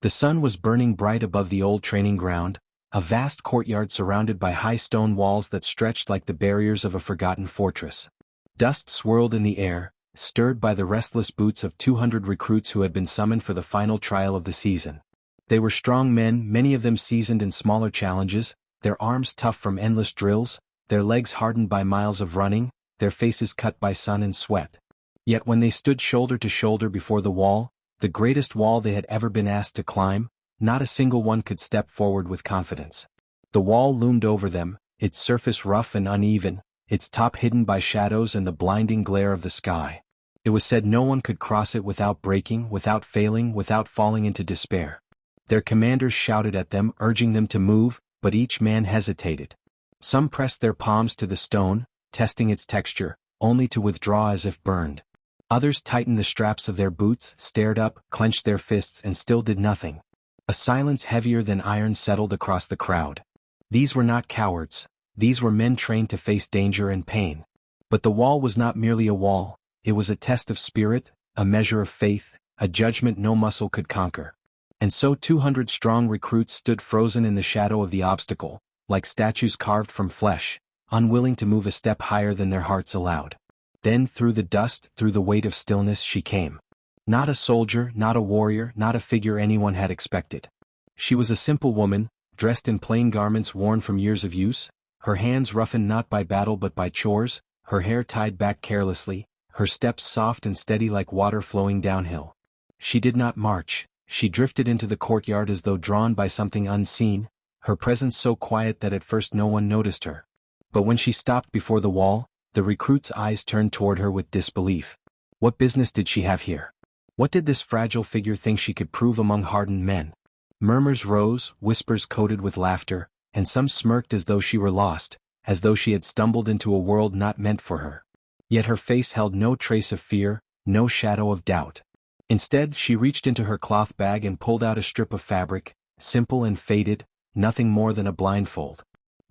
The sun was burning bright above the old training ground, a vast courtyard surrounded by high stone walls that stretched like the barriers of a forgotten fortress. Dust swirled in the air, stirred by the restless boots of 200 recruits who had been summoned for the final trial of the season. They were strong men, many of them seasoned in smaller challenges, their arms tough from endless drills, their legs hardened by miles of running, their faces cut by sun and sweat. Yet when they stood shoulder to shoulder before the wall, the greatest wall they had ever been asked to climb, not a single one could step forward with confidence. The wall loomed over them, its surface rough and uneven, its top hidden by shadows and the blinding glare of the sky. It was said no one could cross it without breaking, without failing, without falling into despair. Their commanders shouted at them, urging them to move, but each man hesitated. Some pressed their palms to the stone, testing its texture, only to withdraw as if burned. Others tightened the straps of their boots, stared up, clenched their fists and still did nothing. A silence heavier than iron settled across the crowd. These were not cowards. These were men trained to face danger and pain. But the wall was not merely a wall, it was a test of spirit, a measure of faith, a judgment no muscle could conquer. And so 200 strong recruits stood frozen in the shadow of the obstacle, like statues carved from flesh, unwilling to move a step higher than their hearts allowed. Then through the dust, through the weight of stillness she came. Not a soldier, not a warrior, not a figure anyone had expected. She was a simple woman, dressed in plain garments worn from years of use, her hands roughened not by battle but by chores, her hair tied back carelessly, her steps soft and steady like water flowing downhill. She did not march, she drifted into the courtyard as though drawn by something unseen, her presence so quiet that at first no one noticed her. But when she stopped before the wall, the recruits' eyes turned toward her with disbelief. What business did she have here? What did this fragile figure think she could prove among hardened men? Murmurs rose, whispers coated with laughter, and some smirked as though she were lost, as though she had stumbled into a world not meant for her. Yet her face held no trace of fear, no shadow of doubt. Instead, she reached into her cloth bag and pulled out a strip of fabric, simple and faded, nothing more than a blindfold.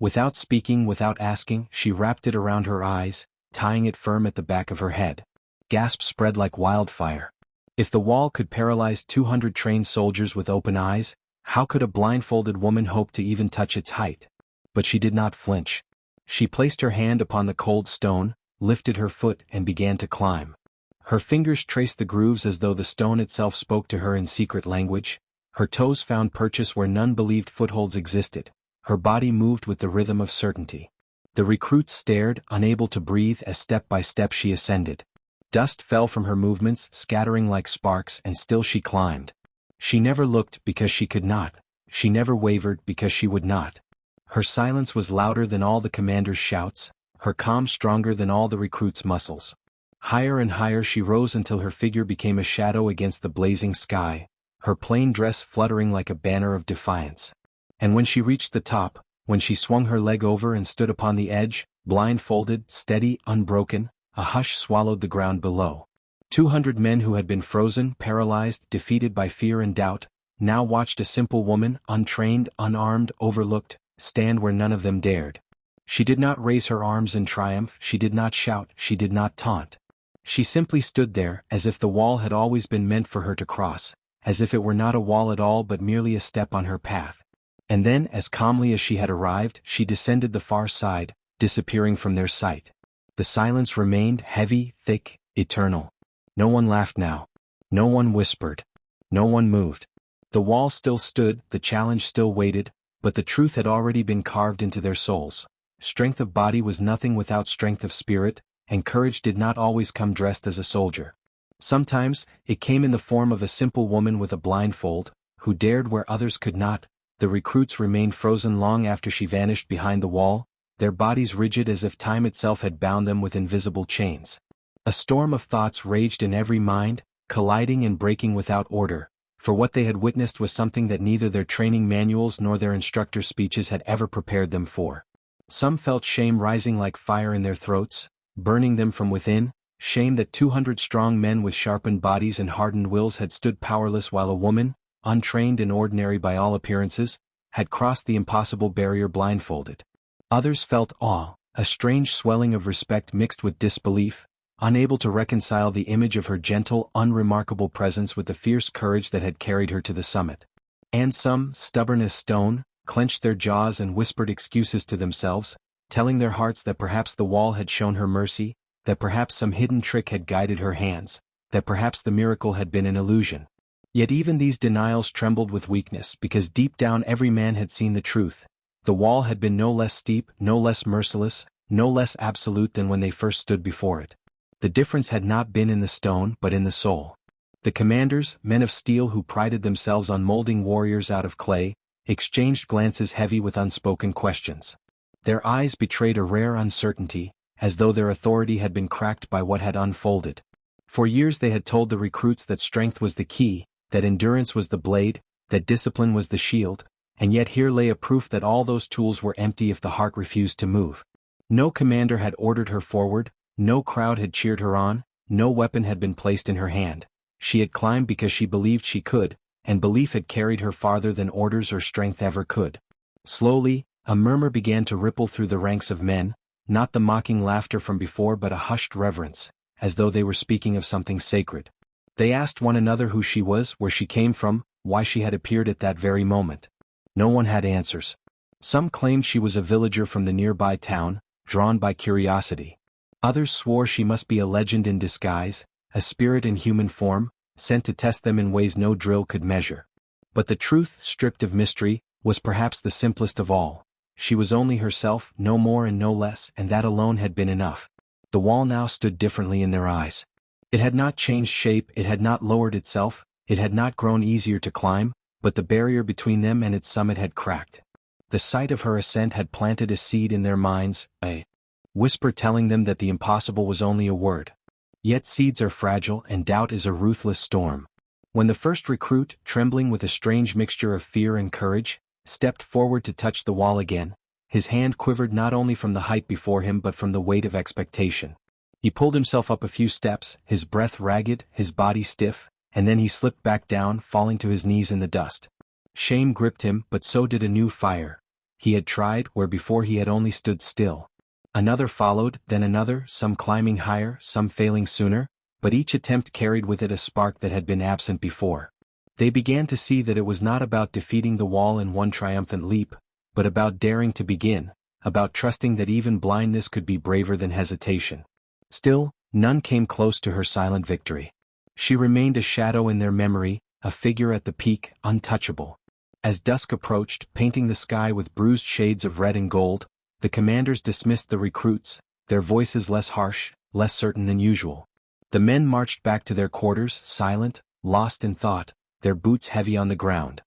Without speaking, without asking, she wrapped it around her eyes, tying it firm at the back of her head. Gasps spread like wildfire. If the wall could paralyze 200 trained soldiers with open eyes, how could a blindfolded woman hope to even touch its height? But she did not flinch. She placed her hand upon the cold stone, lifted her foot and began to climb. Her fingers traced the grooves as though the stone itself spoke to her in secret language. Her toes found purchase where none believed footholds existed. Her body moved with the rhythm of certainty. The recruits stared, unable to breathe as step by step she ascended. Dust fell from her movements, scattering like sparks, and still she climbed. She never looked because she could not. She never wavered because she would not. Her silence was louder than all the commander's shouts, her calm stronger than all the recruits' muscles. Higher and higher she rose until her figure became a shadow against the blazing sky, her plain dress fluttering like a banner of defiance. And when she reached the top, when she swung her leg over and stood upon the edge, blindfolded, steady, unbroken, a hush swallowed the ground below. 200 men who had been frozen, paralyzed, defeated by fear and doubt, now watched a simple woman, untrained, unarmed, overlooked, stand where none of them dared. She did not raise her arms in triumph, she did not shout, she did not taunt. She simply stood there, as if the wall had always been meant for her to cross, as if it were not a wall at all but merely a step on her path. And then, as calmly as she had arrived, she descended the far side, disappearing from their sight. The silence remained heavy, thick, eternal. No one laughed now. No one whispered. No one moved. The wall still stood, the challenge still waited, but the truth had already been carved into their souls. Strength of body was nothing without strength of spirit, and courage did not always come dressed as a soldier. Sometimes, it came in the form of a simple woman with a blindfold, who dared where others could not. The recruits remained frozen long after she vanished behind the wall, their bodies rigid as if time itself had bound them with invisible chains. A storm of thoughts raged in every mind, colliding and breaking without order, for what they had witnessed was something that neither their training manuals nor their instructors' speeches had ever prepared them for. Some felt shame rising like fire in their throats, burning them from within, shame that 200 strong men with sharpened bodies and hardened wills had stood powerless while a woman, untrained and ordinary by all appearances, had crossed the impossible barrier blindfolded. Others felt awe, a strange swelling of respect mixed with disbelief, unable to reconcile the image of her gentle, unremarkable presence with the fierce courage that had carried her to the summit. And some, stubborn as stone, clenched their jaws and whispered excuses to themselves, telling their hearts that perhaps the wall had shown her mercy, that perhaps some hidden trick had guided her hands, that perhaps the miracle had been an illusion. Yet even these denials trembled with weakness because deep down every man had seen the truth. The wall had been no less steep, no less merciless, no less absolute than when they first stood before it. The difference had not been in the stone but in the soul. The commanders, men of steel who prided themselves on molding warriors out of clay, exchanged glances heavy with unspoken questions. Their eyes betrayed a rare uncertainty, as though their authority had been cracked by what had unfolded. For years they had told the recruits that strength was the key, that endurance was the blade, that discipline was the shield, and yet here lay a proof that all those tools were empty if the heart refused to move. No commander had ordered her forward, no crowd had cheered her on, no weapon had been placed in her hand. She had climbed because she believed she could, and belief had carried her farther than orders or strength ever could. Slowly, a murmur began to ripple through the ranks of men, not the mocking laughter from before but a hushed reverence, as though they were speaking of something sacred. They asked one another who she was, where she came from, why she had appeared at that very moment. No one had answers. Some claimed she was a villager from the nearby town, drawn by curiosity. Others swore she must be a legend in disguise, a spirit in human form, sent to test them in ways no drill could measure. But the truth, stripped of mystery, was perhaps the simplest of all. She was only herself, no more and no less, and that alone had been enough. The wall now stood differently in their eyes. It had not changed shape, it had not lowered itself, it had not grown easier to climb, but the barrier between them and its summit had cracked. The sight of her ascent had planted a seed in their minds, a whisper telling them that the impossible was only a word. Yet seeds are fragile and doubt is a ruthless storm. When the first recruit, trembling with a strange mixture of fear and courage, stepped forward to touch the wall again, his hand quivered not only from the height before him but from the weight of expectation. He pulled himself up a few steps, his breath ragged, his body stiff, and then he slipped back down, falling to his knees in the dust. Shame gripped him, but so did a new fire. He had tried where before he had only stood still. Another followed, then another, some climbing higher, some failing sooner, but each attempt carried with it a spark that had been absent before. They began to see that it was not about defeating the wall in one triumphant leap, but about daring to begin, about trusting that even blindness could be braver than hesitation. Still, none came close to her silent victory. She remained a shadow in their memory, a figure at the peak, untouchable. As dusk approached, painting the sky with bruised shades of red and gold, the commanders dismissed the recruits, their voices less harsh, less certain than usual. The men marched back to their quarters, silent, lost in thought, their boots heavy on the ground.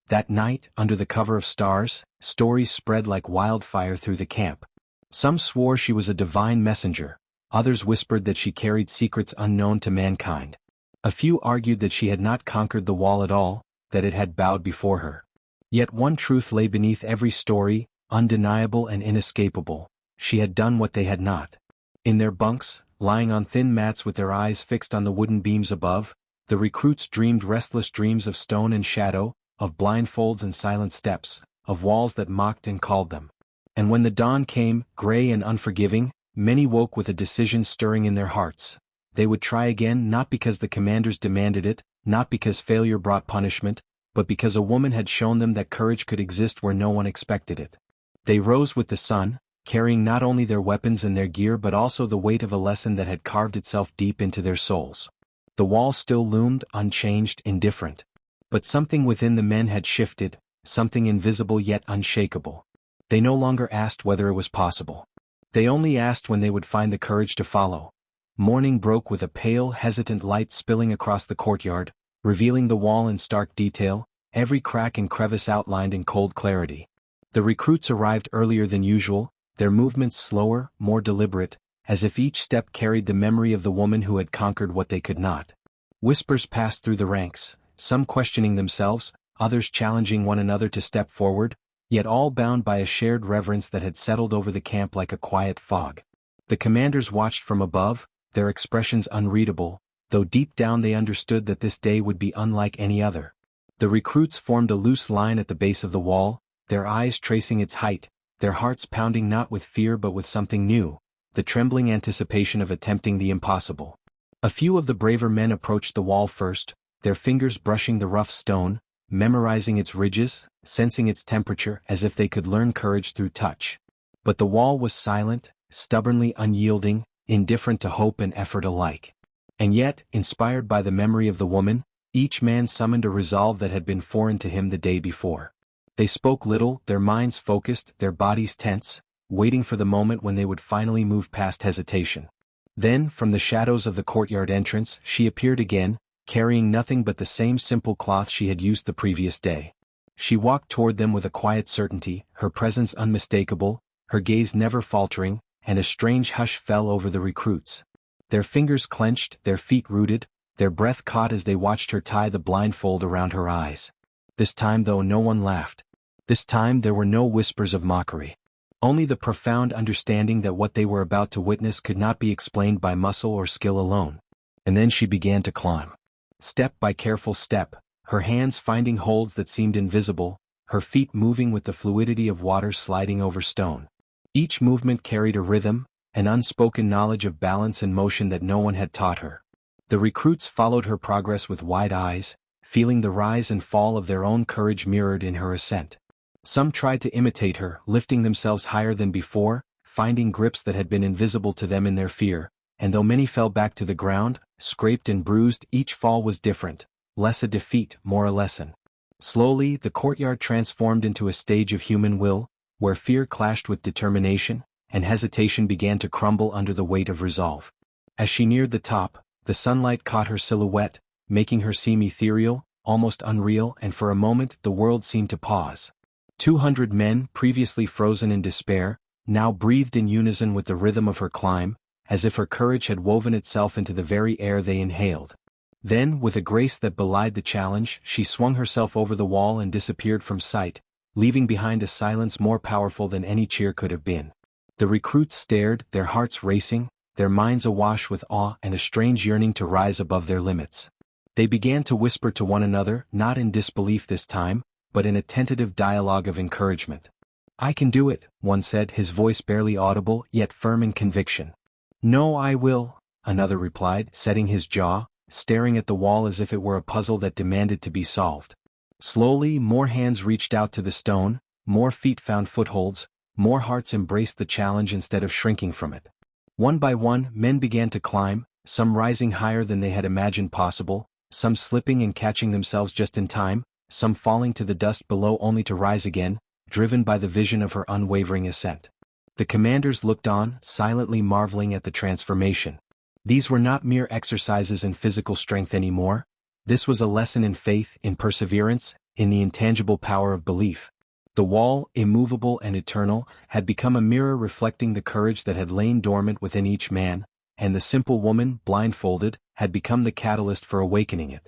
That night, under the cover of stars, stories spread like wildfire through the camp. Some swore she was a divine messenger, others whispered that she carried secrets unknown to mankind. A few argued that she had not conquered the wall at all, that it had bowed before her. Yet one truth lay beneath every story, undeniable and inescapable: she had done what they had not. In their bunks, lying on thin mats with their eyes fixed on the wooden beams above, the recruits dreamed restless dreams of stone and shadow, of blindfolds and silent steps, of walls that mocked and called them. And when the dawn came, gray and unforgiving, many woke with a decision stirring in their hearts. They would try again, not because the commanders demanded it, not because failure brought punishment, but because a woman had shown them that courage could exist where no one expected it. They rose with the sun, carrying not only their weapons and their gear but also the weight of a lesson that had carved itself deep into their souls. The wall still loomed, unchanged, indifferent. But something within the men had shifted, something invisible yet unshakable. They no longer asked whether it was possible. They only asked when they would find the courage to follow. Morning broke with a pale, hesitant light spilling across the courtyard, revealing the wall in stark detail, every crack and crevice outlined in cold clarity. The recruits arrived earlier than usual, their movements slower, more deliberate, as if each step carried the memory of the woman who had conquered what they could not. Whispers passed through the ranks, some questioning themselves, others challenging one another to step forward, yet all bound by a shared reverence that had settled over the camp like a quiet fog. The commanders watched from above, their expressions unreadable, though deep down they understood that this day would be unlike any other. The recruits formed a loose line at the base of the wall, their eyes tracing its height, their hearts pounding not with fear but with something new, the trembling anticipation of attempting the impossible. A few of the braver men approached the wall first, their fingers brushing the rough stone, memorizing its ridges, sensing its temperature as if they could learn courage through touch. But the wall was silent, stubbornly unyielding, indifferent to hope and effort alike. And yet, inspired by the memory of the woman, each man summoned a resolve that had been foreign to him the day before. They spoke little, their minds focused, their bodies tense, waiting for the moment when they would finally move past hesitation. Then, from the shadows of the courtyard entrance, she appeared again, carrying nothing but the same simple cloth she had used the previous day. She walked toward them with a quiet certainty, her presence unmistakable, her gaze never faltering, and a strange hush fell over the recruits. Their fingers clenched, their feet rooted, their breath caught as they watched her tie the blindfold around her eyes. This time, though, no one laughed. This time there were no whispers of mockery. Only the profound understanding that what they were about to witness could not be explained by muscle or skill alone. And then she began to climb. Step by careful step, her hands finding holds that seemed invisible, her feet moving with the fluidity of water sliding over stone. Each movement carried a rhythm, an unspoken knowledge of balance and motion that no one had taught her. The recruits followed her progress with wide eyes, feeling the rise and fall of their own courage mirrored in her ascent. Some tried to imitate her, lifting themselves higher than before, finding grips that had been invisible to them in their fear, and though many fell back to the ground, scraped and bruised, each fall was different, less a defeat, more a lesson. Slowly, the courtyard transformed into a stage of human will, where fear clashed with determination, and hesitation began to crumble under the weight of resolve. As she neared the top, the sunlight caught her silhouette, making her seem ethereal, almost unreal, and for a moment the world seemed to pause. 200 men, previously frozen in despair, now breathed in unison with the rhythm of her climb, as if her courage had woven itself into the very air they inhaled. Then, with a grace that belied the challenge, she swung herself over the wall and disappeared from sight, leaving behind a silence more powerful than any cheer could have been. The recruits stared, their hearts racing, their minds awash with awe and a strange yearning to rise above their limits. They began to whisper to one another, not in disbelief this time, but in a tentative dialogue of encouragement. "I can do it," one said, his voice barely audible, yet firm in conviction. "No, I will," another replied, setting his jaw, staring at the wall as if it were a puzzle that demanded to be solved. Slowly, more hands reached out to the stone, more feet found footholds, more hearts embraced the challenge instead of shrinking from it. One by one, men began to climb, some rising higher than they had imagined possible, some slipping and catching themselves just in time, some falling to the dust below only to rise again, driven by the vision of her unwavering ascent. The commanders looked on, silently marveling at the transformation. These were not mere exercises in physical strength anymore. This was a lesson in faith, in perseverance, in the intangible power of belief. The wall, immovable and eternal, had become a mirror reflecting the courage that had lain dormant within each man, and the simple woman, blindfolded, had become the catalyst for awakening it.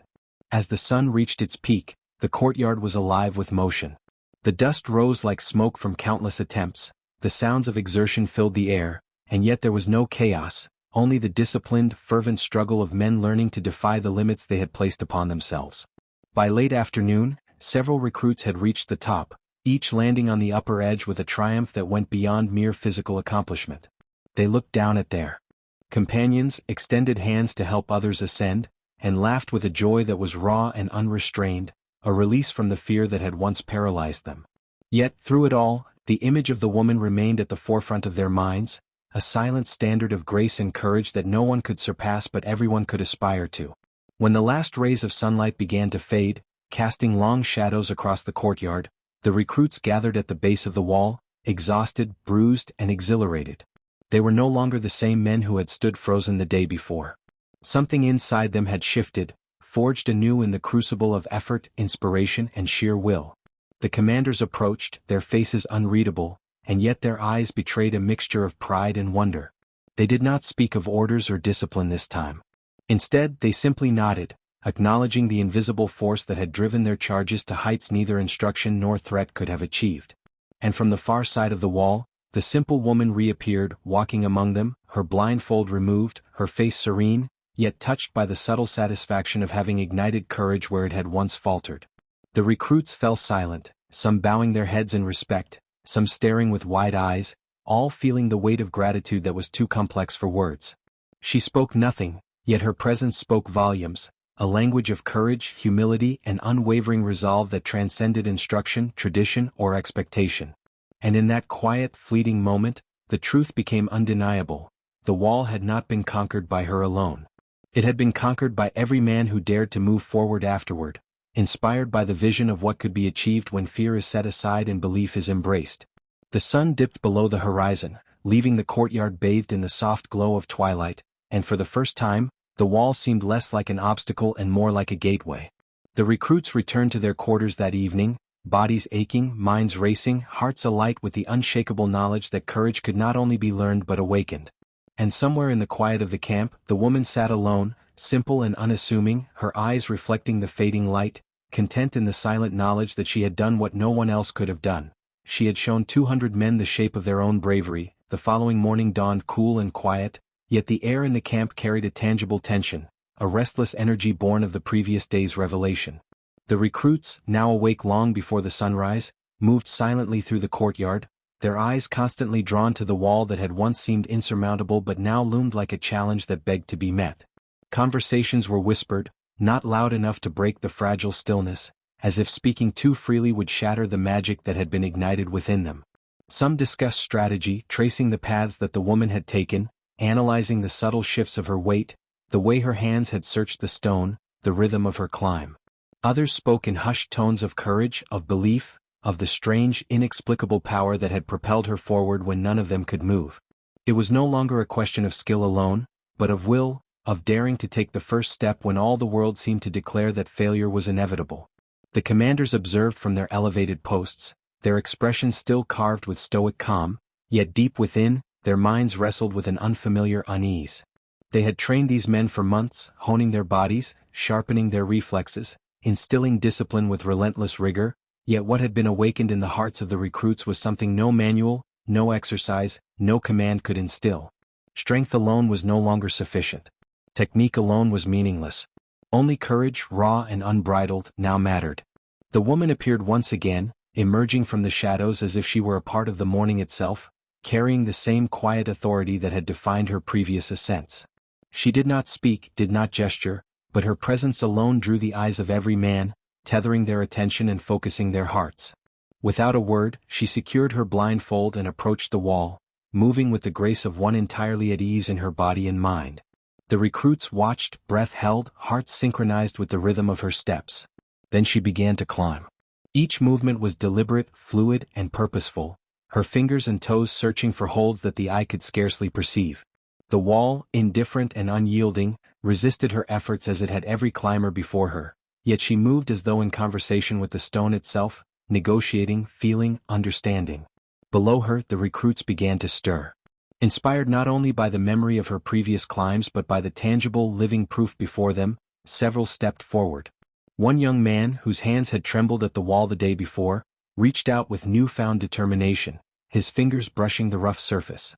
As the sun reached its peak, the courtyard was alive with motion. The dust rose like smoke from countless attempts, the sounds of exertion filled the air, and yet there was no chaos, only the disciplined, fervent struggle of men learning to defy the limits they had placed upon themselves. By late afternoon, several recruits had reached the top, each landing on the upper edge with a triumph that went beyond mere physical accomplishment. They looked down at their companions, extended hands to help others ascend, and laughed with a joy that was raw and unrestrained, a release from the fear that had once paralyzed them. Yet, through it all, the image of the woman remained at the forefront of their minds, a silent standard of grace and courage that no one could surpass but everyone could aspire to. When the last rays of sunlight began to fade, casting long shadows across the courtyard, the recruits gathered at the base of the wall, exhausted, bruised, and exhilarated. They were no longer the same men who had stood frozen the day before. Something inside them had shifted, forged anew in the crucible of effort, inspiration, and sheer will. The commanders approached, their faces unreadable, and yet their eyes betrayed a mixture of pride and wonder. They did not speak of orders or discipline this time. Instead, they simply nodded, acknowledging the invisible force that had driven their charges to heights neither instruction nor threat could have achieved. And from the far side of the wall, the simple woman reappeared, walking among them, her blindfold removed, her face serene, yet touched by the subtle satisfaction of having ignited courage where it had once faltered. The recruits fell silent, some bowing their heads in respect, some staring with wide eyes, all feeling the weight of gratitude that was too complex for words. She spoke nothing, yet her presence spoke volumes, a language of courage, humility, and unwavering resolve that transcended instruction, tradition, or expectation. And in that quiet, fleeting moment, the truth became undeniable. The wall had not been conquered by her alone. It had been conquered by every man who dared to move forward afterward, inspired by the vision of what could be achieved when fear is set aside and belief is embraced. The sun dipped below the horizon, leaving the courtyard bathed in the soft glow of twilight, and for the first time, the wall seemed less like an obstacle and more like a gateway. The recruits returned to their quarters that evening, bodies aching, minds racing, hearts alight with the unshakable knowledge that courage could not only be learned but awakened. And somewhere in the quiet of the camp, the woman sat alone, simple and unassuming, her eyes reflecting the fading light, content in the silent knowledge that she had done what no one else could have done. She had shown 200 men the shape of their own bravery. The following morning dawned cool and quiet, yet the air in the camp carried a tangible tension, a restless energy born of the previous day's revelation. The recruits, now awake long before the sunrise, moved silently through the courtyard, their eyes constantly drawn to the wall that had once seemed insurmountable but now loomed like a challenge that begged to be met. Conversations were whispered, not loud enough to break the fragile stillness, as if speaking too freely would shatter the magic that had been ignited within them. Some discussed strategy, tracing the paths that the woman had taken, analyzing the subtle shifts of her weight, the way her hands had searched the stone, the rhythm of her climb. Others spoke in hushed tones of courage, of belief, of the strange, inexplicable power that had propelled her forward when none of them could move. It was no longer a question of skill alone, but of will, of daring to take the first step when all the world seemed to declare that failure was inevitable. The commanders observed from their elevated posts, their expressions still carved with stoic calm, yet deep within, their minds wrestled with an unfamiliar unease. They had trained these men for months, honing their bodies, sharpening their reflexes, instilling discipline with relentless rigor, yet what had been awakened in the hearts of the recruits was something no manual, no exercise, no command could instill. Strength alone was no longer sufficient. Technique alone was meaningless. Only courage, raw and unbridled, now mattered. The woman appeared once again, emerging from the shadows as if she were a part of the morning itself, carrying the same quiet authority that had defined her previous ascents. She did not speak, did not gesture, but her presence alone drew the eyes of every man, tethering their attention and focusing their hearts. Without a word, she secured her blindfold and approached the wall, moving with the grace of one entirely at ease in her body and mind. The recruits watched, breath held, hearts synchronized with the rhythm of her steps. Then she began to climb. Each movement was deliberate, fluid, and purposeful, her fingers and toes searching for holds that the eye could scarcely perceive. The wall, indifferent and unyielding, resisted her efforts as it had every climber before her, yet she moved as though in conversation with the stone itself, negotiating, feeling, understanding. Below her, the recruits began to stir. Inspired not only by the memory of her previous climbs but by the tangible, living proof before them, several stepped forward. One young man, whose hands had trembled at the wall the day before, reached out with newfound determination, his fingers brushing the rough surface.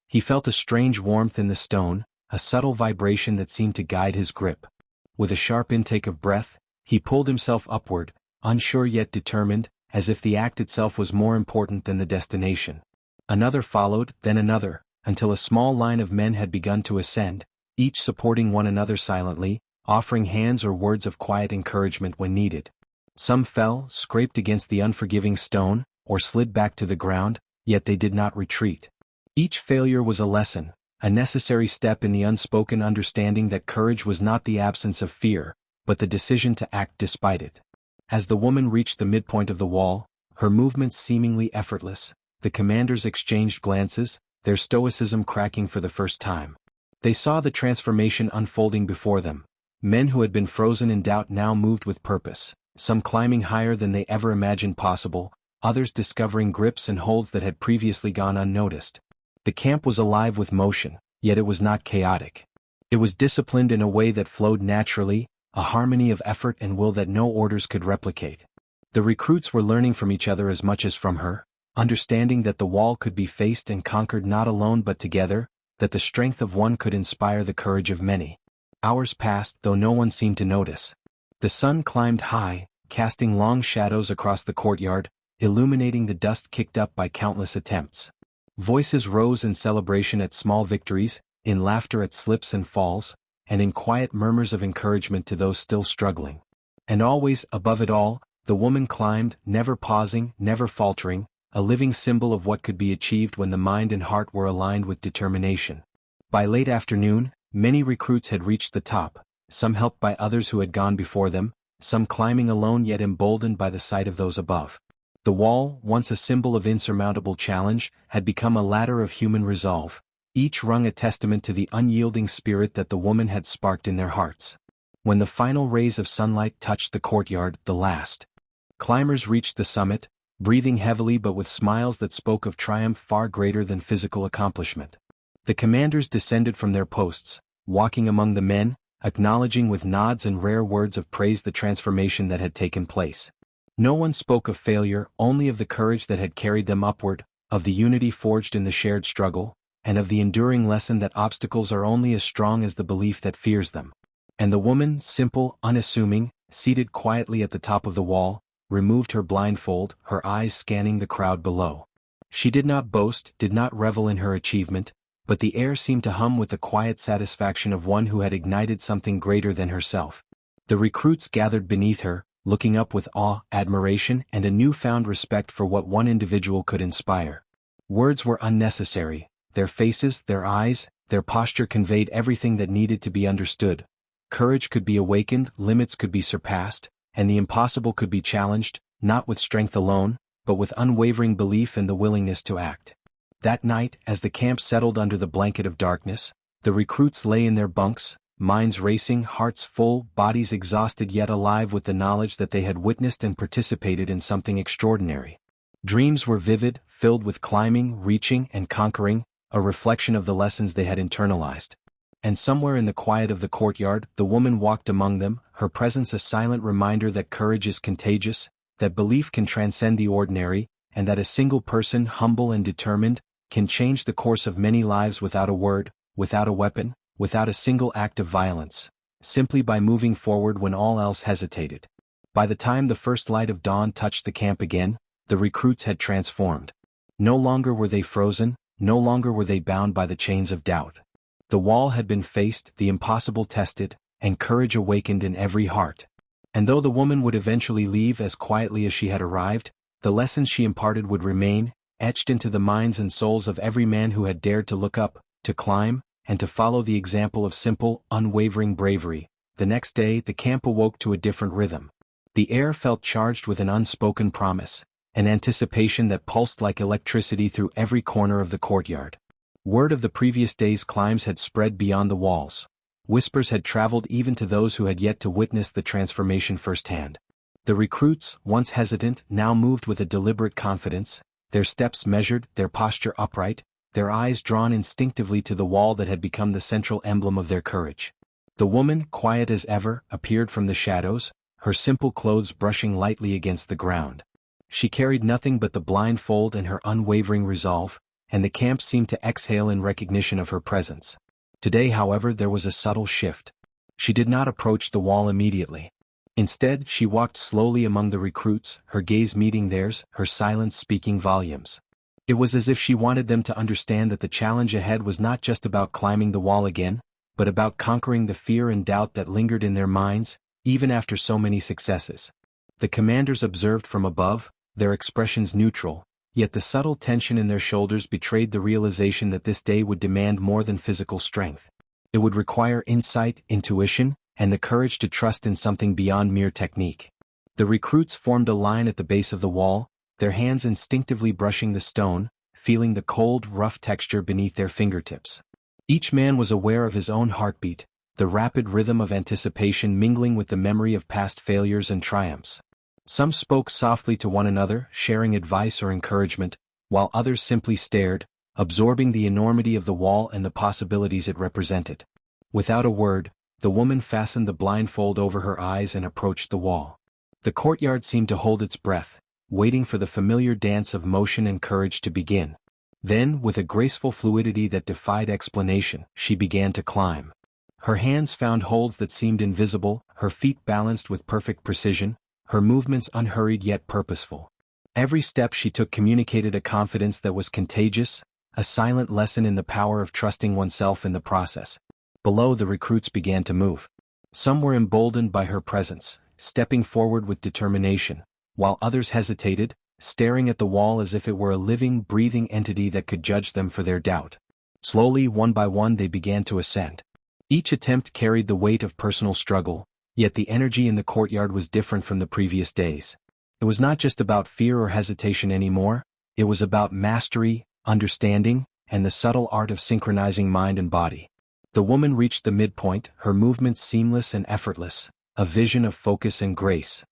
He felt a strange warmth in the stone, a subtle vibration that seemed to guide his grip. With a sharp intake of breath, he pulled himself upward, unsure yet determined, as if the act itself was more important than the destination. Another followed, then another, until a small line of men had begun to ascend, each supporting one another silently, offering hands or words of quiet encouragement when needed. Some fell, scraped against the unforgiving stone, or slid back to the ground, yet they did not retreat. Each failure was a lesson, a necessary step in the unspoken understanding that courage was not the absence of fear, but the decision to act despite it. As the woman reached the midpoint of the wall, her movements seemingly effortless, the commanders exchanged glances, their stoicism cracking for the first time. They saw the transformation unfolding before them. Men who had been frozen in doubt now moved with purpose, some climbing higher than they ever imagined possible, others discovering grips and holds that had previously gone unnoticed. The camp was alive with motion, yet it was not chaotic. It was disciplined in a way that flowed naturally, a harmony of effort and will that no orders could replicate. The recruits were learning from each other as much as from her, understanding that the wall could be faced and conquered not alone but together, that the strength of one could inspire the courage of many. Hours passed, though no one seemed to notice. The sun climbed high, casting long shadows across the courtyard, illuminating the dust kicked up by countless attempts. Voices rose in celebration at small victories, in laughter at slips and falls, and in quiet murmurs of encouragement to those still struggling. And always, above it all, the woman climbed, never pausing, never faltering, a living symbol of what could be achieved when the mind and heart were aligned with determination. By late afternoon, many recruits had reached the top, some helped by others who had gone before them, some climbing alone yet emboldened by the sight of those above. The wall, once a symbol of insurmountable challenge, had become a ladder of human resolve, each rung a testament to the unyielding spirit that the woman had sparked in their hearts. When the final rays of sunlight touched the courtyard, the last climbers reached the summit, breathing heavily but with smiles that spoke of triumph far greater than physical accomplishment. The commanders descended from their posts, walking among the men, acknowledging with nods and rare words of praise the transformation that had taken place. No one spoke of failure, only of the courage that had carried them upward, of the unity forged in the shared struggle, and of the enduring lesson that obstacles are only as strong as the belief that fears them. And the woman, simple, unassuming, seated quietly at the top of the wall, removed her blindfold, her eyes scanning the crowd below. She did not boast, did not revel in her achievement, but the air seemed to hum with the quiet satisfaction of one who had ignited something greater than herself. The recruits gathered beneath her, looking up with awe, admiration, and a newfound respect for what one individual could inspire. Words were unnecessary. Their faces, their eyes, their posture conveyed everything that needed to be understood. Courage could be awakened, limits could be surpassed, and the impossible could be challenged, not with strength alone, but with unwavering belief and the willingness to act. That night, as the camp settled under the blanket of darkness, the recruits lay in their bunks, minds racing, hearts full, bodies exhausted yet alive with the knowledge that they had witnessed and participated in something extraordinary. Dreams were vivid, filled with climbing, reaching, and conquering, a reflection of the lessons they had internalized. And somewhere in the quiet of the courtyard, the woman walked among them, her presence a silent reminder that courage is contagious, that belief can transcend the ordinary, and that a single person, humble and determined, can change the course of many lives without a word, without a weapon, without a single act of violence, simply by moving forward when all else hesitated. By the time the first light of dawn touched the camp again, the recruits had transformed. No longer were they frozen, no longer were they bound by the chains of doubt. The wall had been faced, the impossible tested, and courage awakened in every heart. And though the woman would eventually leave as quietly as she had arrived, the lessons she imparted would remain, etched into the minds and souls of every man who had dared to look up, to climb, and to follow the example of simple, unwavering bravery. The next day, the camp awoke to a different rhythm. The air felt charged with an unspoken promise, an anticipation that pulsed like electricity through every corner of the courtyard. Word of the previous day's climbs had spread beyond the walls. Whispers had traveled even to those who had yet to witness the transformation firsthand. The recruits, once hesitant, now moved with a deliberate confidence, their steps measured, their posture upright, their eyes drawn instinctively to the wall that had become the central emblem of their courage. The woman, quiet as ever, appeared from the shadows, her simple clothes brushing lightly against the ground. She carried nothing but the blindfold and her unwavering resolve, and the camp seemed to exhale in recognition of her presence. Today, however, there was a subtle shift. She did not approach the wall immediately. Instead, she walked slowly among the recruits, her gaze meeting theirs, her silence speaking volumes. It was as if she wanted them to understand that the challenge ahead was not just about climbing the wall again, but about conquering the fear and doubt that lingered in their minds, even after so many successes. The commanders observed from above, their expressions neutral, yet the subtle tension in their shoulders betrayed the realization that this day would demand more than physical strength. It would require insight, intuition, and the courage to trust in something beyond mere technique. The recruits formed a line at the base of the wall, their hands instinctively brushing the stone, feeling the cold, rough texture beneath their fingertips. Each man was aware of his own heartbeat, the rapid rhythm of anticipation mingling with the memory of past failures and triumphs. Some spoke softly to one another, sharing advice or encouragement, while others simply stared, absorbing the enormity of the wall and the possibilities it represented. Without a word, the woman fastened the blindfold over her eyes and approached the wall. The courtyard seemed to hold its breath, waiting for the familiar dance of motion and courage to begin. Then, with a graceful fluidity that defied explanation, she began to climb. Her hands found holds that seemed invisible, her feet balanced with perfect precision, her movements unhurried yet purposeful. Every step she took communicated a confidence that was contagious, a silent lesson in the power of trusting oneself in the process. Below, the recruits began to move. Some were emboldened by her presence, stepping forward with determination, while others hesitated, staring at the wall as if it were a living, breathing entity that could judge them for their doubt. Slowly, one by one, they began to ascend. Each attempt carried the weight of personal struggle, yet the energy in the courtyard was different from the previous days. It was not just about fear or hesitation anymore, it was about mastery, understanding, and the subtle art of synchronizing mind and body. The woman reached the midpoint, her movements seamless and effortless, a vision of focus and grace.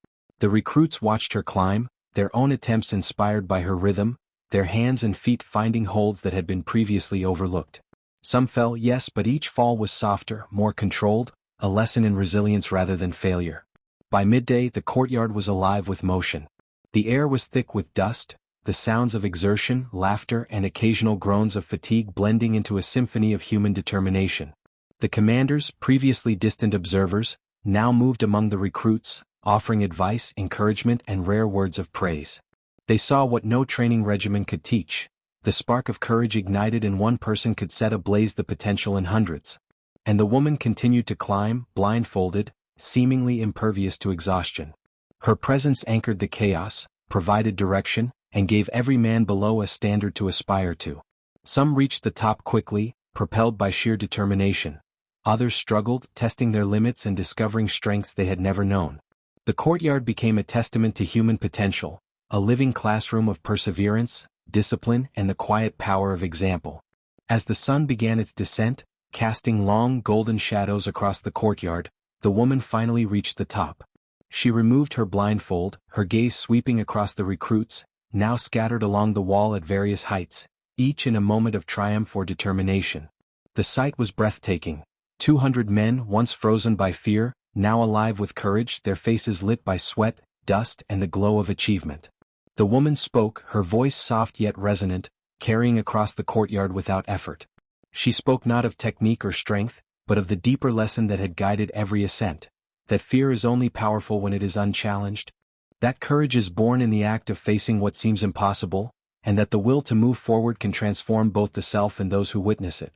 The recruits watched her climb, their own attempts inspired by her rhythm, their hands and feet finding holds that had been previously overlooked. Some fell, yes, but each fall was softer, more controlled, a lesson in resilience rather than failure. By midday, the courtyard was alive with motion. The air was thick with dust, the sounds of exertion, laughter, and occasional groans of fatigue blending into a symphony of human determination. The commanders, previously distant observers, now moved among the recruits, offering advice, encouragement, and rare words of praise. They saw what no training regimen could teach. The spark of courage ignited in one person could set ablaze the potential in hundreds. And the woman continued to climb, blindfolded, seemingly impervious to exhaustion. Her presence anchored the chaos, provided direction, and gave every man below a standard to aspire to. Some reached the top quickly, propelled by sheer determination. Others struggled, testing their limits and discovering strengths they had never known. The courtyard became a testament to human potential, a living classroom of perseverance, discipline, and the quiet power of example. As the sun began its descent, casting long golden shadows across the courtyard, the woman finally reached the top. She removed her blindfold, her gaze sweeping across the recruits, now scattered along the wall at various heights, each in a moment of triumph or determination. The sight was breathtaking. 200 men, once frozen by fear, now alive with courage, their faces lit by sweat, dust, and the glow of achievement. The woman spoke, her voice soft yet resonant, carrying across the courtyard without effort. She spoke not of technique or strength, but of the deeper lesson that had guided every ascent, that fear is only powerful when it is unchallenged, that courage is born in the act of facing what seems impossible, and that the will to move forward can transform both the self and those who witness it.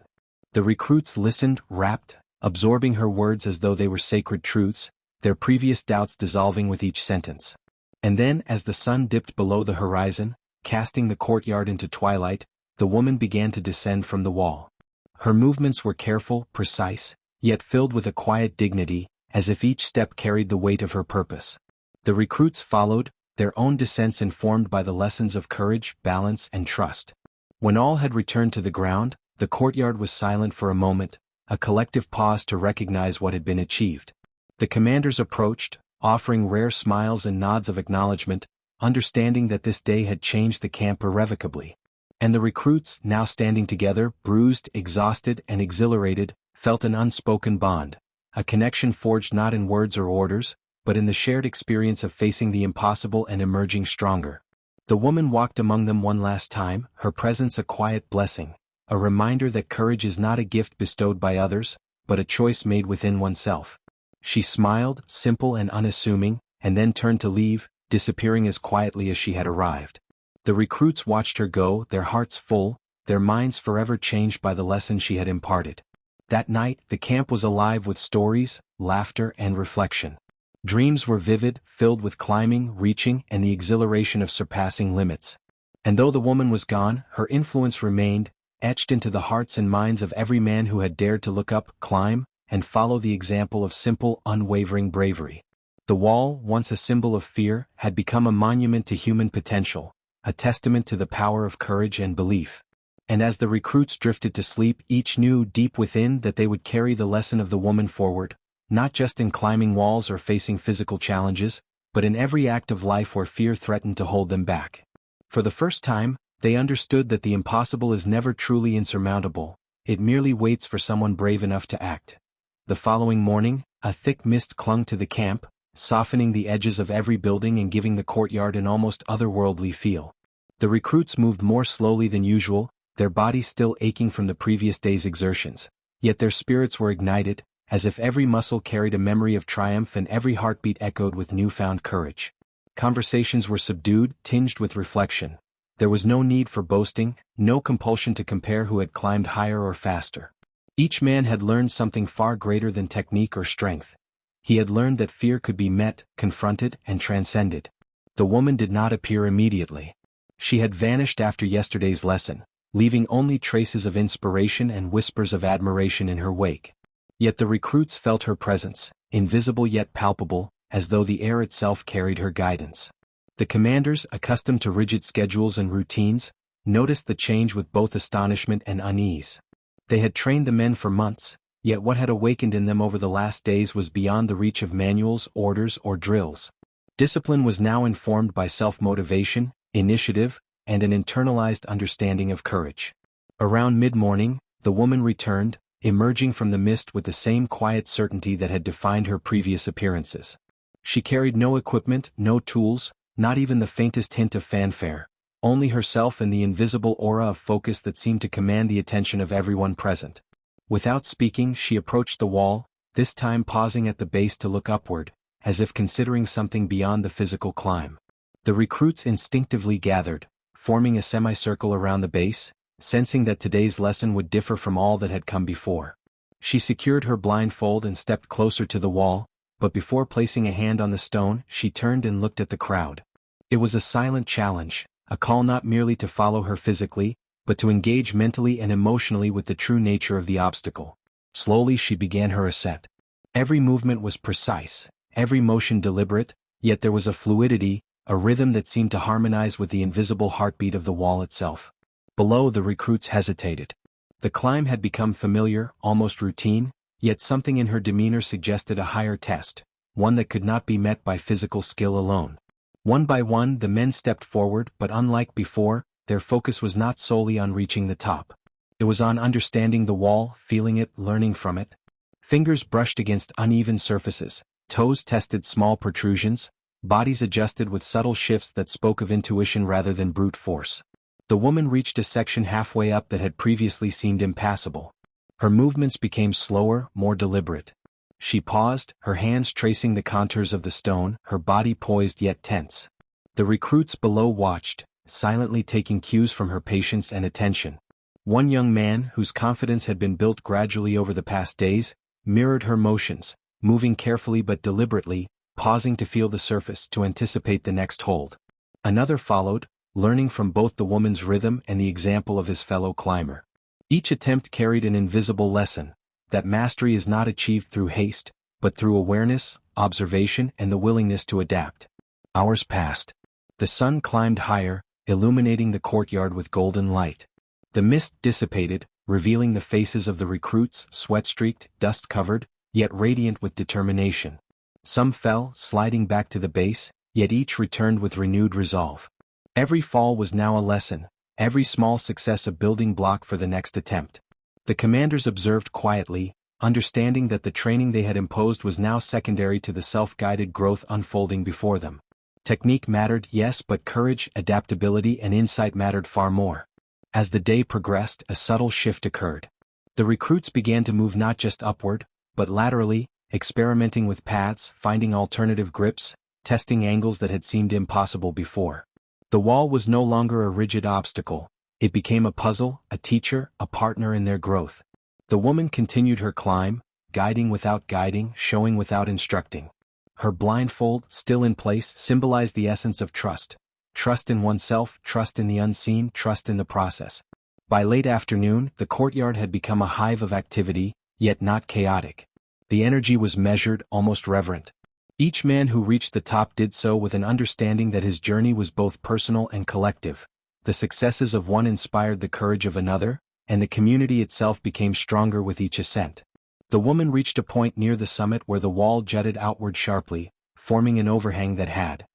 The recruits listened, rapt, absorbing her words as though they were sacred truths, their previous doubts dissolving with each sentence. And then, as the sun dipped below the horizon, casting the courtyard into twilight, the woman began to descend from the wall. Her movements were careful, precise, yet filled with a quiet dignity, as if each step carried the weight of her purpose. The recruits followed, their own descents informed by the lessons of courage, balance, and trust. When all had returned to the ground, the courtyard was silent for a moment, a collective pause to recognize what had been achieved. The commanders approached, offering rare smiles and nods of acknowledgement, understanding that this day had changed the camp irrevocably. And the recruits, now standing together, bruised, exhausted, and exhilarated, felt an unspoken bond, a connection forged not in words or orders, but in the shared experience of facing the impossible and emerging stronger. The woman walked among them one last time, her presence a quiet blessing, a reminder that courage is not a gift bestowed by others, but a choice made within oneself. She smiled, simple and unassuming, and then turned to leave, disappearing as quietly as she had arrived. The recruits watched her go, their hearts full, their minds forever changed by the lesson she had imparted. That night, the camp was alive with stories, laughter, and reflection. Dreams were vivid, filled with climbing, reaching, and the exhilaration of surpassing limits. And though the woman was gone, her influence remained, etched into the hearts and minds of every man who had dared to look up, climb, and follow the example of simple, unwavering bravery. The wall, once a symbol of fear, had become a monument to human potential, a testament to the power of courage and belief. And as the recruits drifted to sleep, each knew deep within that they would carry the lesson of the woman forward, not just in climbing walls or facing physical challenges, but in every act of life where fear threatened to hold them back. For the first time, they understood that the impossible is never truly insurmountable, it merely waits for someone brave enough to act. The following morning, a thick mist clung to the camp, softening the edges of every building and giving the courtyard an almost otherworldly feel. The recruits moved more slowly than usual, their bodies still aching from the previous day's exertions, yet their spirits were ignited, as if every muscle carried a memory of triumph and every heartbeat echoed with newfound courage. Conversations were subdued, tinged with reflection. There was no need for boasting, no compulsion to compare who had climbed higher or faster. Each man had learned something far greater than technique or strength. He had learned that fear could be met, confronted, and transcended. The woman did not appear immediately. She had vanished after yesterday's lesson, leaving only traces of inspiration and whispers of admiration in her wake. Yet the recruits felt her presence, invisible yet palpable, as though the air itself carried her guidance. The commanders, accustomed to rigid schedules and routines, noticed the change with both astonishment and unease. They had trained the men for months, yet what had awakened in them over the last days was beyond the reach of manuals, orders, or drills. Discipline was now informed by self-motivation, initiative, and an internalized understanding of courage. Around mid-morning, the woman returned, emerging from the mist with the same quiet certainty that had defined her previous appearances. She carried no equipment, no tools, not even the faintest hint of fanfare, only herself and the invisible aura of focus that seemed to command the attention of everyone present. Without speaking, she approached the wall, this time pausing at the base to look upward, as if considering something beyond the physical climb. The recruits instinctively gathered, forming a semicircle around the base, sensing that today's lesson would differ from all that had come before. She secured her blindfold and stepped closer to the wall, but before placing a hand on the stone, she turned and looked at the crowd. It was a silent challenge, a call not merely to follow her physically, but to engage mentally and emotionally with the true nature of the obstacle. Slowly she began her ascent. Every movement was precise, every motion deliberate, yet there was a fluidity, a rhythm that seemed to harmonize with the invisible heartbeat of the wall itself. Below, the recruits hesitated. The climb had become familiar, almost routine, yet something in her demeanor suggested a higher test, one that could not be met by physical skill alone. One by one, the men stepped forward, but unlike before, their focus was not solely on reaching the top. It was on understanding the wall, feeling it, learning from it. Fingers brushed against uneven surfaces, toes tested small protrusions, bodies adjusted with subtle shifts that spoke of intuition rather than brute force. The woman reached a section halfway up that had previously seemed impassable. Her movements became slower, more deliberate. She paused, her hands tracing the contours of the stone, her body poised yet tense. The recruits below watched, silently taking cues from her patience and attention. One young man, whose confidence had been built gradually over the past days, mirrored her motions, moving carefully but deliberately, pausing to feel the surface to anticipate the next hold. Another followed, learning from both the woman's rhythm and the example of his fellow climber. Each attempt carried an invisible lesson, that mastery is not achieved through haste, but through awareness, observation, and the willingness to adapt. Hours passed. The sun climbed higher, illuminating the courtyard with golden light. The mist dissipated, revealing the faces of the recruits, sweat-streaked, dust-covered, yet radiant with determination. Some fell, sliding back to the base, yet each returned with renewed resolve. Every fall was now a lesson, every small success a building block for the next attempt. The commanders observed quietly, understanding that the training they had imposed was now secondary to the self-guided growth unfolding before them. Technique mattered, yes, but courage, adaptability, and insight mattered far more. As the day progressed, a subtle shift occurred. The recruits began to move not just upward, but laterally, experimenting with paths, finding alternative grips, testing angles that had seemed impossible before. The wall was no longer a rigid obstacle. It became a puzzle, a teacher, a partner in their growth. The woman continued her climb, guiding without guiding, showing without instructing. Her blindfold, still in place, symbolized the essence of trust. Trust in oneself, trust in the unseen, trust in the process. By late afternoon, the courtyard had become a hive of activity, yet not chaotic. The energy was measured, almost reverent. Each man who reached the top did so with an understanding that his journey was both personal and collective. The successes of one inspired the courage of another, and the community itself became stronger with each ascent. The woman reached a point near the summit where the wall jutted outward sharply, forming an overhang that had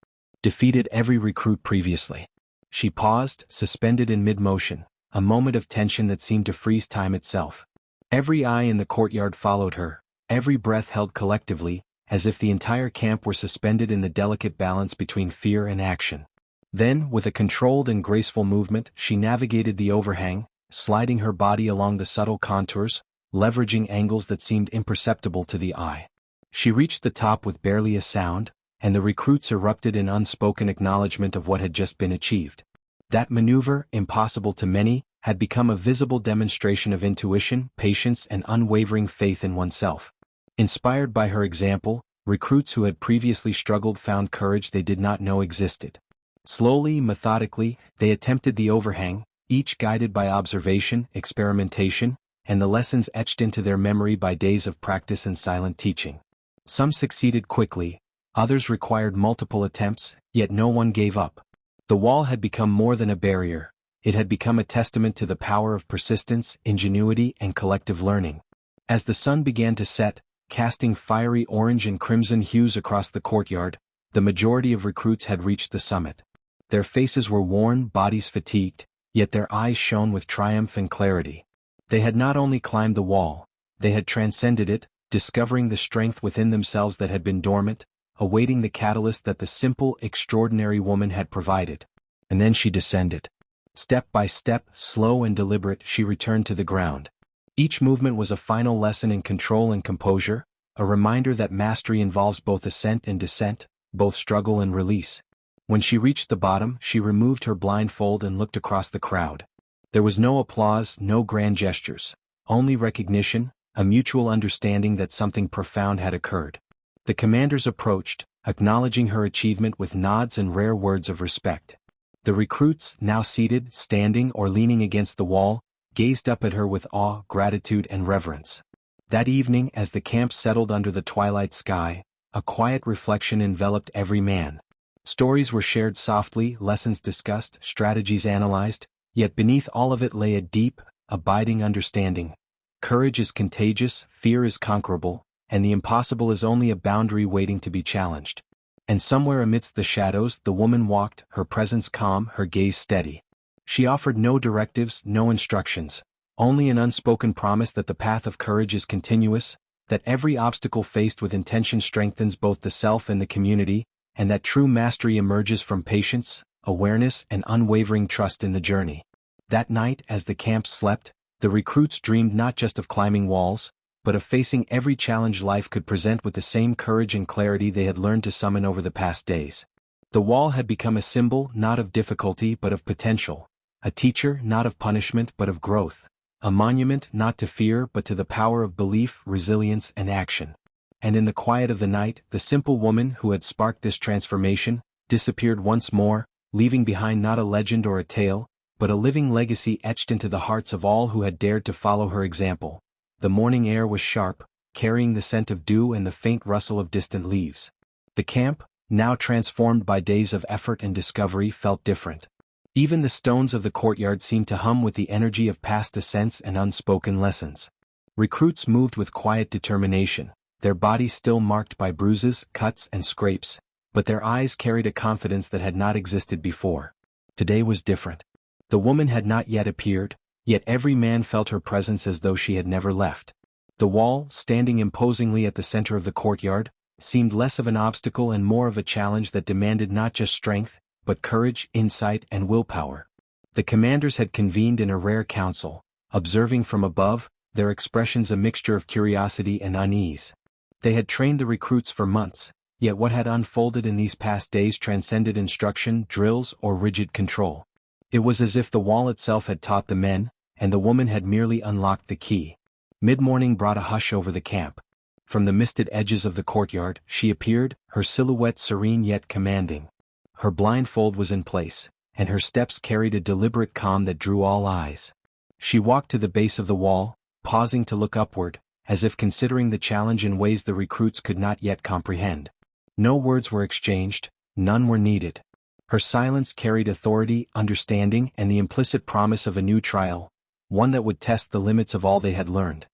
defeated every recruit previously. She paused, suspended in mid-motion, a moment of tension that seemed to freeze time itself. Every eye in the courtyard followed her, every breath held collectively, as if the entire camp were suspended in the delicate balance between fear and action. Then, with a controlled and graceful movement, she navigated the overhang, sliding her body along the subtle contours, leveraging angles that seemed imperceptible to the eye. She reached the top with barely a sound, and the recruits erupted in unspoken acknowledgement of what had just been achieved. That maneuver, impossible to many, had become a visible demonstration of intuition, patience, and unwavering faith in oneself. Inspired by her example, recruits who had previously struggled found courage they did not know existed. Slowly, methodically, they attempted the overhang, each guided by observation, experimentation, and the lessons etched into their memory by days of practice and silent teaching. Some succeeded quickly, others required multiple attempts, yet no one gave up. The wall had become more than a barrier. It had become a testament to the power of persistence, ingenuity, and collective learning. As the sun began to set, casting fiery orange and crimson hues across the courtyard, the majority of recruits had reached the summit. Their faces were worn, bodies fatigued, yet their eyes shone with triumph and clarity. They had not only climbed the wall, they had transcended it, discovering the strength within themselves that had been dormant, awaiting the catalyst that the simple, extraordinary woman had provided. And then she descended. Step by step, slow and deliberate, she returned to the ground. Each movement was a final lesson in control and composure, a reminder that mastery involves both ascent and descent, both struggle and release. When she reached the bottom, she removed her blindfold and looked across the crowd. There was no applause, no grand gestures, only recognition, a mutual understanding that something profound had occurred. The commanders approached, acknowledging her achievement with nods and rare words of respect. The recruits, now seated, standing, or leaning against the wall, gazed up at her with awe, gratitude, and reverence. That evening, as the camp settled under the twilight sky, a quiet reflection enveloped every man. Stories were shared softly, lessons discussed, strategies analyzed, yet beneath all of it lay a deep, abiding understanding. Courage is contagious, fear is conquerable, and the impossible is only a boundary waiting to be challenged. And somewhere amidst the shadows, the woman walked, her presence calm, her gaze steady. She offered no directives, no instructions, only an unspoken promise that the path of courage is continuous, that every obstacle faced with intention strengthens both the self and the community, and that true mastery emerges from patience, awareness, and unwavering trust in the journey. That night, as the camp slept, the recruits dreamed not just of climbing walls, but of facing every challenge life could present with the same courage and clarity they had learned to summon over the past days. The wall had become a symbol not of difficulty but of potential, a teacher not of punishment but of growth, a monument not to fear but to the power of belief, resilience, and action. And in the quiet of the night, the simple woman who had sparked this transformation disappeared once more, leaving behind not a legend or a tale, but a living legacy etched into the hearts of all who had dared to follow her example. The morning air was sharp, carrying the scent of dew and the faint rustle of distant leaves. The camp, now transformed by days of effort and discovery, felt different. Even the stones of the courtyard seemed to hum with the energy of past ascents and unspoken lessons. Recruits moved with quiet determination, their bodies still marked by bruises, cuts, and scrapes, but their eyes carried a confidence that had not existed before. Today was different. The woman had not yet appeared, yet every man felt her presence as though she had never left. The wall, standing imposingly at the center of the courtyard, seemed less of an obstacle and more of a challenge that demanded not just strength, but courage, insight, and willpower. The commanders had convened in a rare council, observing from above, their expressions a mixture of curiosity and unease. They had trained the recruits for months, yet what had unfolded in these past days transcended instruction, drills, or rigid control. It was as if the wall itself had taught the men, and the woman had merely unlocked the key. Mid-morning brought a hush over the camp. From the misted edges of the courtyard, she appeared, her silhouette serene yet commanding. Her blindfold was in place, and her steps carried a deliberate calm that drew all eyes. She walked to the base of the wall, pausing to look upward, as if considering the challenge in ways the recruits could not yet comprehend. No words were exchanged, none were needed. Her silence carried authority, understanding, and the implicit promise of a new trial, one that would test the limits of all they had learned.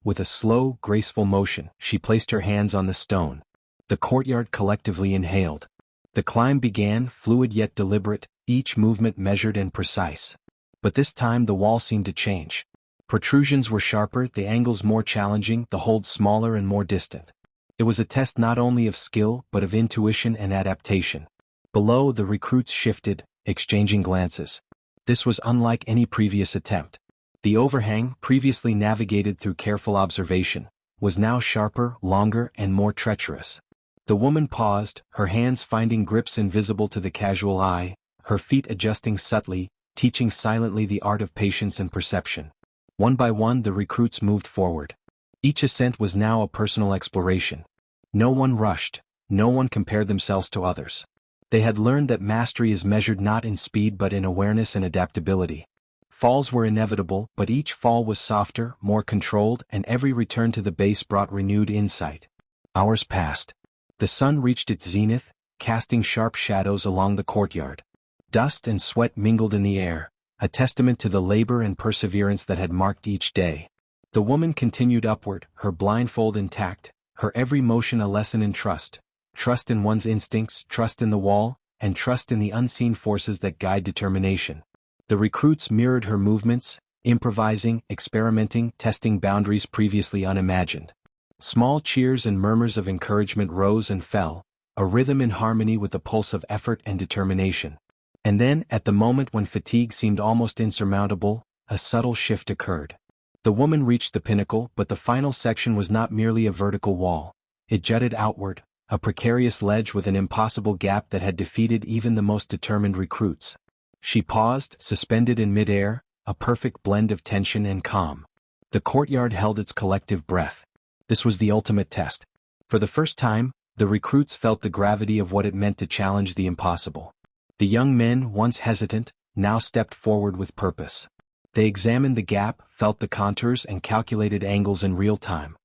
With a slow, graceful motion, she placed her hands on the stone. The courtyard collectively inhaled. The climb began, fluid yet deliberate, each movement measured and precise. But this time the wall seemed to change. Protrusions were sharper, the angles more challenging, the hold smaller and more distant. It was a test not only of skill but of intuition and adaptation. Below, the recruits shifted, exchanging glances. This was unlike any previous attempt. The overhang, previously navigated through careful observation, was now sharper, longer, and more treacherous. The woman paused, her hands finding grips invisible to the casual eye, her feet adjusting subtly, teaching silently the art of patience and perception. One by one the recruits moved forward. Each ascent was now a personal exploration. No one rushed, no one compared themselves to others. They had learned that mastery is measured not in speed but in awareness and adaptability. Falls were inevitable, but each fall was softer, more controlled, and every return to the base brought renewed insight. Hours passed. The sun reached its zenith, casting sharp shadows along the courtyard. Dust and sweat mingled in the air, a testament to the labor and perseverance that had marked each day. The woman continued upward, her blindfold intact, her every motion a lesson in trust. Trust in one's instincts, trust in the wall, and trust in the unseen forces that guide determination. The recruits mirrored her movements, improvising, experimenting, testing boundaries previously unimagined. Small cheers and murmurs of encouragement rose and fell, a rhythm in harmony with the pulse of effort and determination. And then, at the moment when fatigue seemed almost insurmountable, a subtle shift occurred. The woman reached the pinnacle, but the final section was not merely a vertical wall. It jutted outward, a precarious ledge with an impossible gap that had defeated even the most determined recruits. She paused, suspended in midair, a perfect blend of tension and calm. The courtyard held its collective breath. This was the ultimate test. For the first time, the recruits felt the gravity of what it meant to challenge the impossible. The young men, once hesitant, now stepped forward with purpose. They examined the gap, felt the contours, and calculated angles in real time.